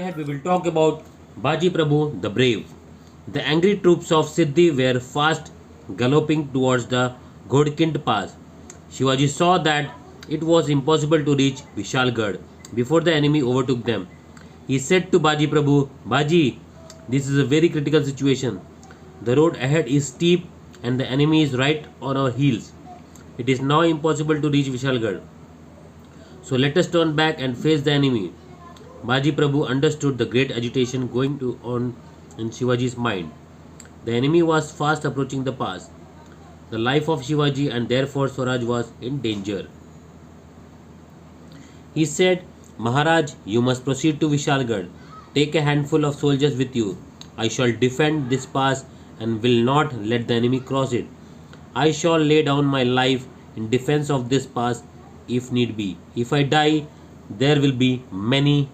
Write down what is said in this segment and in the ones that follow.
ahead, we will talk about Baji Prabhu the Brave. The angry troops of Siddhi were fast galloping towards the Ghodkind Pass. Shivaji saw that it was impossible to reach Vishalgarh before the enemy overtook them. He said to Baji Prabhu, Baji, this is a very critical situation. The road ahead is steep and the enemy is right on our heels. It is now impossible to reach Vishalgarh. So let us turn back and face the enemy. Baji Prabhu understood the great agitation going on in Shivaji's mind. The enemy was fast approaching the pass. The life of Shivaji and therefore Swaraj was in danger. He said, Maharaj, you must proceed to Vishalgarh. Take a handful of soldiers with you. I shall defend this pass and will not let the enemy cross it. I shall lay down my life in defense of this pass if need be. If I die, there will be many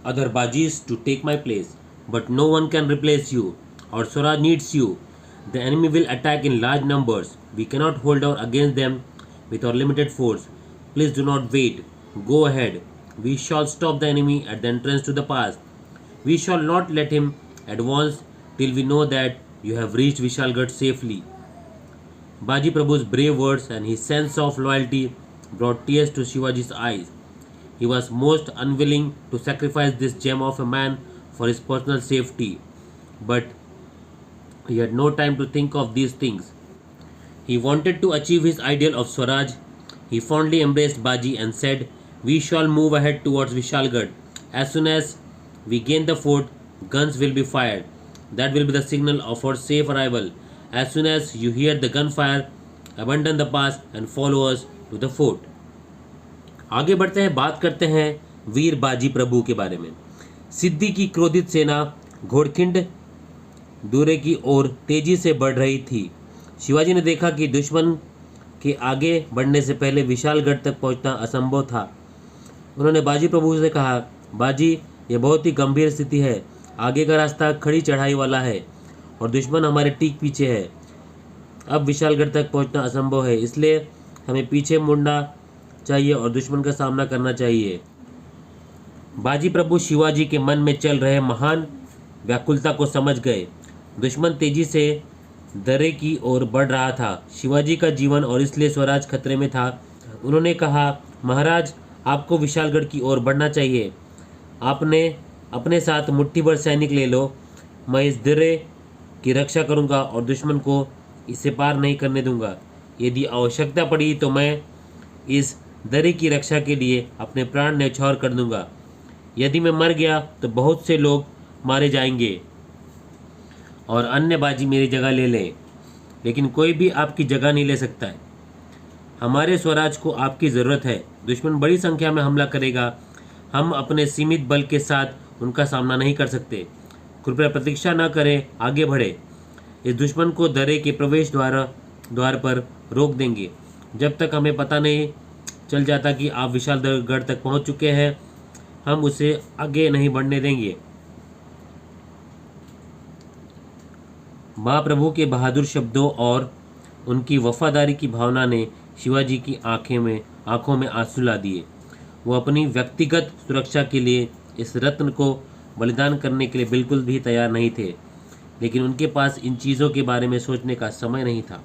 other Bajis to take my place. But no one can replace you. Our Swaraj needs you. The enemy will attack in large numbers. We cannot hold out against them with our limited force. Please do not wait. Go ahead. We shall stop the enemy at the entrance to the pass. We shall not let him advance till we know that you have reached Vishalgarh safely. Baji Prabhu's brave words and his sense of loyalty brought tears to Shivaji's eyes. He was most unwilling to sacrifice this gem of a man for his personal safety. But he had no time to think of these things. He wanted to achieve his ideal of Swaraj. He fondly embraced Baji and said, We shall move ahead towards Vishalgarh. As soon as we gain the fort, guns will be fired. That will be the signal of our safe arrival. As soon as you hear the gunfire, abandon the pass and follow us to the fort. आगे बढ़ते हैं, बात करते हैं वीर बाजी प्रभु के बारे में। सिद्धि की क्रोधित सेना घोड़खिंड दूरे की ओर तेजी से बढ़ रही थी। शिवाजी ने देखा कि दुश्मन के आगे बढ़ने से पहले विशालगढ़ तक पहुंचना असंभव था। उन्होंने बाजी प्रभु से कहा, बाजी, यह बहुत ही गंभीर स्थिति है। आगे का रास्ता खड़ी चढ़ाई वाला है और दुश्मन हमारे ठीक पीछे है। अब विशालगढ़ तक पहुंचना असंभव है, इसलिए हमें पीछे मुड़ना चाहिए और दुश्मन का सामना करना चाहिए। बाजी प्रभु शिवाजी के मन में चल रहे महान व्याकुलता को समझ गए। दुश्मन तेजी से दर्रे की ओर बढ़ रहा था। शिवाजी का जीवन और इसलिए स्वराज खतरे में था। उन्होंने कहा, महाराज, आपको विशालगढ़ की ओर बढ़ना चाहिए। आपने अपने साथ मुट्ठी भर सैनिक ले लो। मैं इस दर्रे की रक्षा करूंगा और दुश्मन को इसे पार नहीं करने दूंगा। यदि आवश्यकता पड़ी तो मैं इस दर्रे की रक्षा के लिए अपने प्राण न्यौछावर कर दूंगा। यदि मैं मर गया तो बहुत से लोग मारे जाएंगे और अन्य बाजी मेरी जगह ले लें, लेकिन कोई भी आपकी जगह नहीं ले सकता है। हमारे स्वराज को आपकी ज़रूरत है। दुश्मन बड़ी संख्या में हमला करेगा। हम अपने सीमित बल के साथ उनका सामना नहीं कर सकते। कृपया प्रतीक्षा न करें, आगे बढ़े। इस दुश्मन को दर्रे के प्रवेश द्वार पर रोक देंगे। जब तक हमें पता नहीं चल जाता कि आप विशालगढ़ तक पहुंच चुके हैं, हम उसे आगे नहीं बढ़ने देंगे। महाप्रभु के बहादुर शब्दों और उनकी वफादारी की भावना ने शिवाजी की आंखों में आंसू ला दिए। वो अपनी व्यक्तिगत सुरक्षा के लिए इस रत्न को बलिदान करने के लिए बिल्कुल भी तैयार नहीं थे, लेकिन उनके पास इन चीज़ों के बारे में सोचने का समय नहीं था।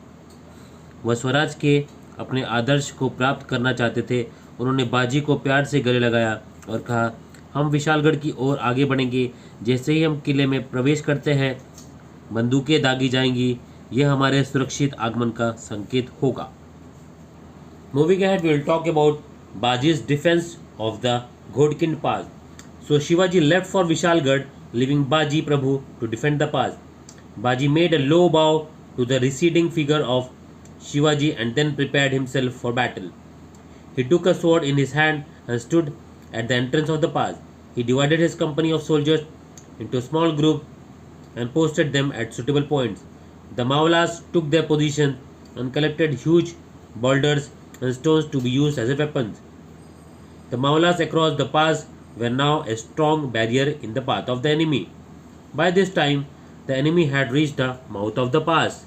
वह स्वराज के अपने आदर्श को प्राप्त करना चाहते थे। उन्होंने बाजी को प्यार से गले लगाया और कहा, हम विशालगढ़ की ओर आगे बढ़ेंगे। जैसे ही हम किले में प्रवेश करते हैं, बंदूकें दागी जाएंगी। यह हमारे सुरक्षित आगमन का संकेत होगा। Moving ahead, we will talk about Baji's defense of the Ghodkind Pass. So Shivaji left for Vishalgarh, leaving Baji Prabhu to defend the pass. Baji made a low bow to the receding figure of Shivaji and then prepared himself for battle. He took a sword in his hand and stood at the entrance of the pass. He divided his company of soldiers into a small group and posted them at suitable points. The Mawlas took their position and collected huge boulders and stones to be used as weapons. The Mawlas across the pass were now a strong barrier in the path of the enemy. By this time, the enemy had reached the mouth of the pass,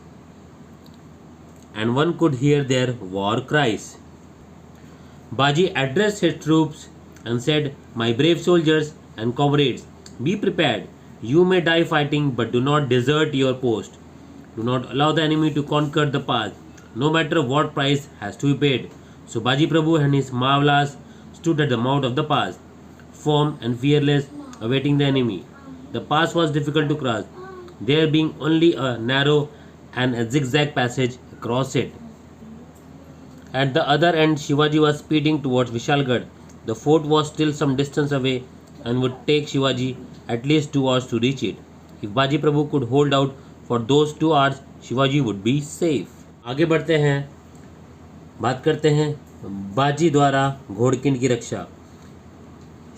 and one could hear their war cries. Baji addressed his troops and said, "My brave soldiers and comrades, be prepared. You may die fighting, but do not desert your post. Do not allow the enemy to conquer the pass, no matter what price has to be paid. So Baji Prabhu and his Mavlas stood at the mouth of the pass, firm and fearless, awaiting the enemy. The pass was difficult to cross, there being only a narrow and a zigzag passage across it. At the other end, Shivaji was speeding towards Vishalgarh. The fort was still some distance away and would take Shivaji at least 2 hours to reach it. If Baji Prabhu could hold out for those 2 hours, Shivaji would be safe. आगे बढ़ते हैं, बात करते हैं बाजी द्वारा घोड़किन की रक्षा।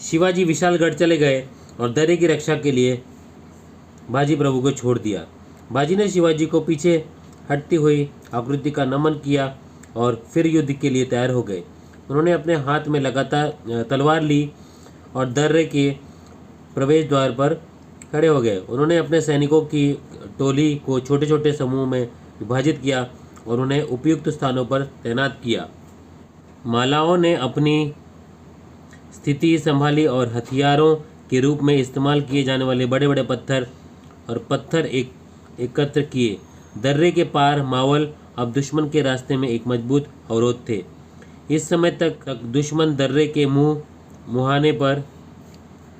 शिवाजी विशालगढ़ चले गए और दर्रे की रक्षा के लिए बाजी प्रभु को छोड़ दिया। बाजी ने शिवाजी को पीछे हटती हुई आकृति का नमन किया और फिर युद्ध के लिए तैयार हो गए। उन्होंने अपने हाथ में लगातार तलवार ली और दर्रे के प्रवेश द्वार पर खड़े हो गए। उन्होंने अपने सैनिकों की टोली को छोटे छोटे समूह में विभाजित किया और उन्हें उपयुक्त स्थानों पर तैनात किया। मालाओं ने अपनी स्थिति संभाली और हथियारों के रूप में इस्तेमाल किए जाने वाले बड़े बड़े पत्थर एकत्र किए। दर्रे के पार मावल अब दुश्मन के रास्ते में एक मजबूत अवरोध थे। इस समय तक दुश्मन दर्रे के मुहाने पर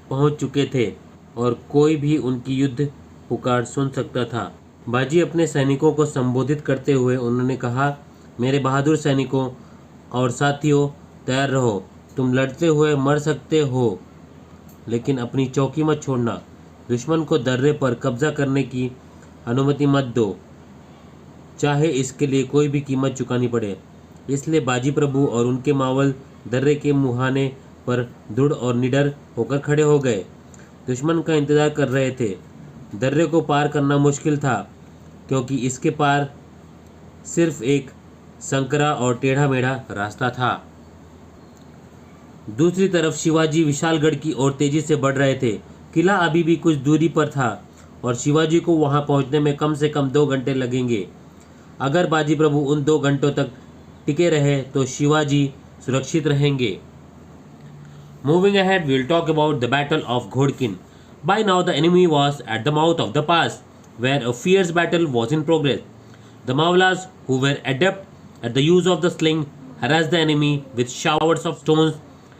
पहुंच चुके थे और कोई भी उनकी युद्ध पुकार सुन सकता था। बाजी अपने सैनिकों को संबोधित करते हुए उन्होंने कहा, मेरे बहादुर सैनिकों और साथियों, तैयार रहो। तुम लड़ते हुए मर सकते हो, लेकिन अपनी चौकी मत छोड़ना। दुश्मन को दर्रे पर कब्जा करने की अनुमति मत दो, चाहे इसके लिए कोई भी कीमत चुकानी पड़े। इसलिए बाजी प्रभु और उनके मावल दर्रे के मुहाने पर दृढ़ और निडर होकर खड़े हो गए। दुश्मन का इंतजार कर रहे थे। दर्रे को पार करना मुश्किल था, क्योंकि इसके पार सिर्फ एक संकरा और टेढ़ा मेढ़ा रास्ता था। दूसरी तरफ शिवाजी विशालगढ़ की ओर तेजी से बढ़ रहे थे। किला अभी भी कुछ दूरी पर था और शिवाजी को वहां पहुंचने में कम से कम 2 घंटे लगेंगे। अगर बाजी प्रभु उन 2 घंटों तक टिके रहे तो शिवाजी सुरक्षित रहेंगे। Moving ahead, we will talk about the Battle of Ghodkin. By now, the enemy was at the mouth of the pass, where a fierce battle was in progress. The Mavlas, who were adept at the use of the sling, harassed the enemy with showers of stones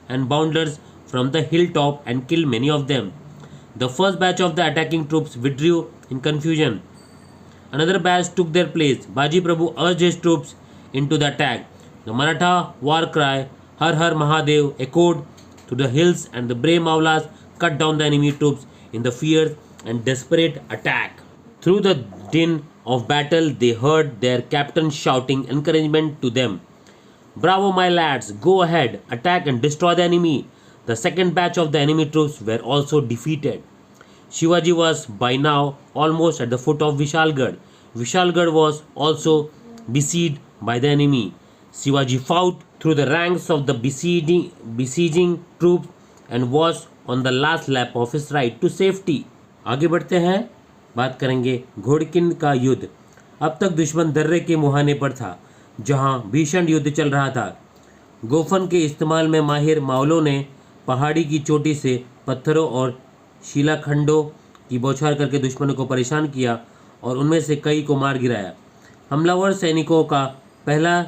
and bounders from the hilltop and killed many of them. The first batch of the attacking troops withdrew in confusion. Another batch took their place. Baji Prabhu urged his troops into the attack. The Maratha war cry, Har Har Mahadev, echoed to the hills, and the brave Mavlas cut down the enemy troops in the fierce and desperate attack. Through the din of battle, they heard their captain shouting encouragement to them. Bravo, my lads, go ahead, attack and destroy the enemy. The second batch of the enemy troops were also defeated. Shivaji was by now almost at the foot of Vishalgarh. Vishalgarh was also besieged by the enemy. Shivaji fought through the ranks of the besieging troops and was on the last lap of his ride to safety. आगे बढ़ते हैं, बात करेंगे घोड़किन का युद्ध। अब तक दुश्मन दर्रे के मुहाने पर था, जहां भीषण युद्ध चल रहा था। गोफन के इस्तेमाल में माहिर मावलों ने पहाड़ी की चोटी से पत्थरों और शिलाखंडों की बौछार करके दुश्मनों को परेशान किया और उनमें से कई को मार गिराया। हमलावर सैनिकों का पहला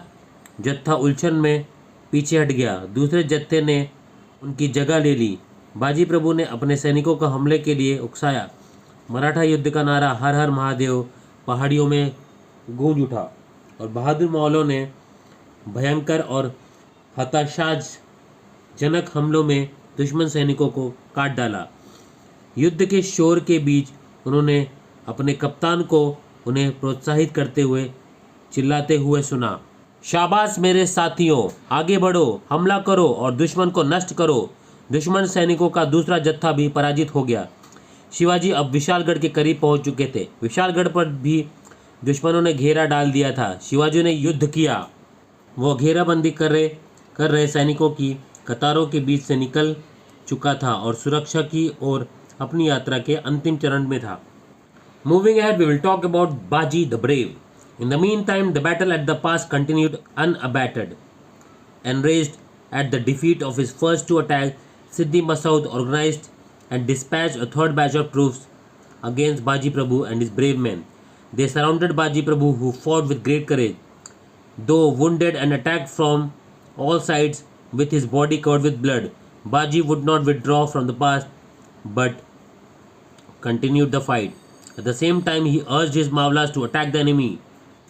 जत्था उलझन में पीछे हट गया। दूसरे जत्थे ने उनकी जगह ले ली। बाजी प्रभु ने अपने सैनिकों को हमले के लिए उकसाया। मराठा युद्ध का नारा हर हर महादेव पहाड़ियों में गूंज उठा और बहादुर मावलों ने भयंकर और हताशाजनक हमलों में दुश्मन सैनिकों को काट डाला। युद्ध के शोर के बीच उन्होंने अपने कप्तान को उन्हें प्रोत्साहित करते हुए चिल्लाते हुए सुना, शाबाश मेरे साथियों, आगे बढ़ो, हमला करो और दुश्मन को नष्ट करो। दुश्मन सैनिकों का दूसरा जत्था भी पराजित हो गया। शिवाजी अब विशालगढ़ के करीब पहुंच चुके थे। विशालगढ़ पर भी दुश्मनों ने घेरा डाल दिया था। शिवाजी ने युद्ध किया। वो घेराबंदी कर रहे सैनिकों की कतारों के बीच से निकल चुका था और सुरक्षा की ओर अपनी यात्रा के अंतिम चरण में था। Moving ahead, we will talk about Baji the Brave. In the meantime, the battle at the pass continued unabated. Enraged at the defeat of his first 2 attacks, Siddhi Masood organized and dispatched a third batch of troops against Baji Prabhu and his brave men. They surrounded Baji Prabhu, who fought with great courage, though wounded and attacked from all sides with his body covered with blood. Baji would not withdraw from the past but continued the fight. At the same time, he urged his Mawlas to attack the enemy.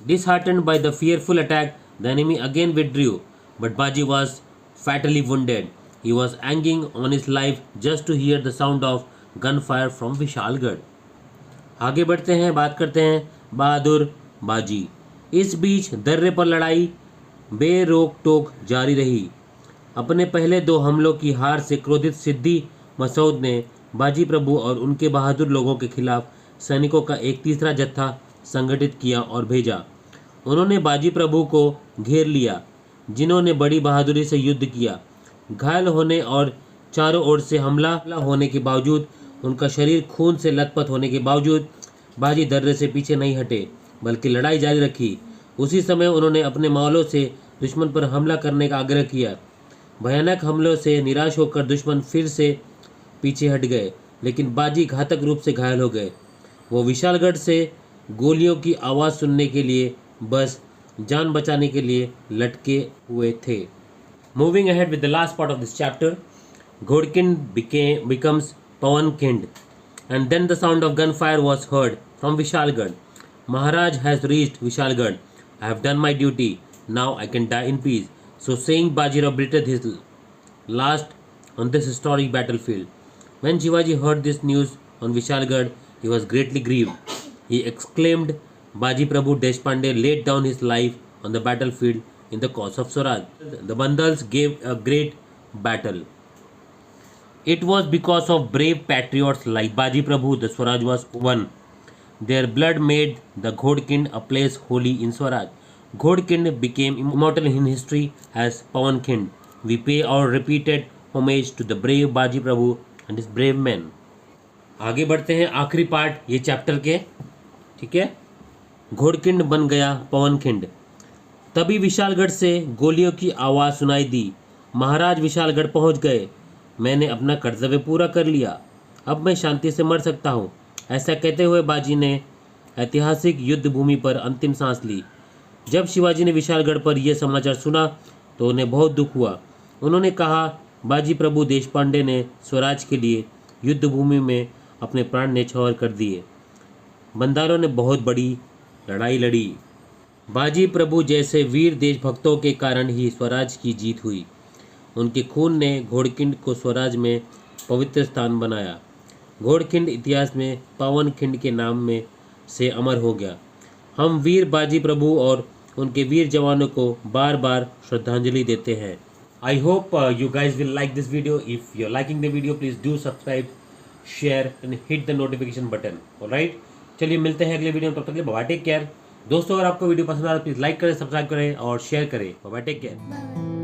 Disheartened by the fearful attack, the enemy again withdrew, but Baji was fatally wounded. He was hanging on his life just to hear the sound of gunfire from Vishalgarh. आगे बढ़ते हैं, बात करते हैं बहादुर बाजी। इस बीच दर्रे पर लड़ाई बेरोक टोक जारी रही। अपने पहले 2 हमलों की हार से क्रोधित सिद्दी मसूद ने बाजी प्रभु और उनके बहादुर लोगों के खिलाफ सैनिकों का एक तीसरा जत्था संगठित किया और भेजा। उन्होंने बाजी प्रभु को घेर लिया, जिन्होंने बड़ी बहादुरी से युद्ध किया। घायल होने और चारों ओर से हमला होने के बावजूद, उनका शरीर खून से लथपथ होने के बावजूद, बाजी दर्रे से पीछे नहीं हटे, बल्कि लड़ाई जारी रखी। उसी समय उन्होंने अपने मावलों से दुश्मन पर हमला करने का आग्रह किया। भयानक हमलों से निराश होकर दुश्मन फिर से पीछे हट गए, लेकिन बाजी घातक रूप से घायल हो गए। वो विशालगढ़ से गोलियों की आवाज़ सुनने के लिए बस जान बचाने के लिए लटके हुए थे। Moving ahead with the last part of this chapter, घोड़किंड becomes Pawankind, and then the sound of gunfire was heard from Vishalgarh. Maharaj has reached Vishalgarh. I have done my duty. Now I can die in peace. So saying, Bajirao breathed his last on this historic battlefield. When Shivaji heard this news on Vishalgarh, he was greatly grieved. He exclaimed, Baji Prabhu Deshpande laid down his life on the battlefield in the cause of Swaraj. The Bandals gave a great battle. It was because of brave patriots like Baji Prabhu the Swaraj was won. Their blood made the Ghodkind a place holy in Swaraj. Ghodkind became immortal in history as Pawankind. We pay our repeated homage to the brave Baji Prabhu and his brave men. आगे बढ़ते हैं आखिरी part ये chapter के, ठीक है। घोड़किंड बन गया पवनखिंड। तभी विशालगढ़ से गोलियों की आवाज़ सुनाई दी। महाराज विशालगढ़ पहुंच गए। मैंने अपना कर्तव्य पूरा कर लिया, अब मैं शांति से मर सकता हूँ। ऐसा कहते हुए बाजी ने ऐतिहासिक युद्ध भूमि पर अंतिम सांस ली। जब शिवाजी ने विशालगढ़ पर यह समाचार सुना तो उन्हें बहुत दुख हुआ। उन्होंने कहा, बाजी प्रभु देशपांडे ने स्वराज के लिए युद्ध भूमि में अपने प्राण न्यौछावर कर दिए। बंदारों ने बहुत बड़ी लड़ाई लड़ी। बाजी प्रभु जैसे वीर देशभक्तों के कारण ही स्वराज की जीत हुई। उनके खून ने घोड़किंड को स्वराज में पवित्र स्थान बनाया। घोड़किंड इतिहास में पावनखिंड के नाम में से अमर हो गया। हम वीर बाजी प्रभु और उनके वीर जवानों को बार बार श्रद्धांजलि देते हैं। I hope you guys will like this video. If you are liking the video, please do subscribe, share and hit the notification button. Alright, चलिए मिलते हैं अगले वीडियो में। तब तक के लिए बाय बाय, टेक केयर। दोस्तों, अगर आपको वीडियो पसंद आया तो प्लीज़ लाइक करें, सब्सक्राइब करें और शेयर करें। Bye bye, take care.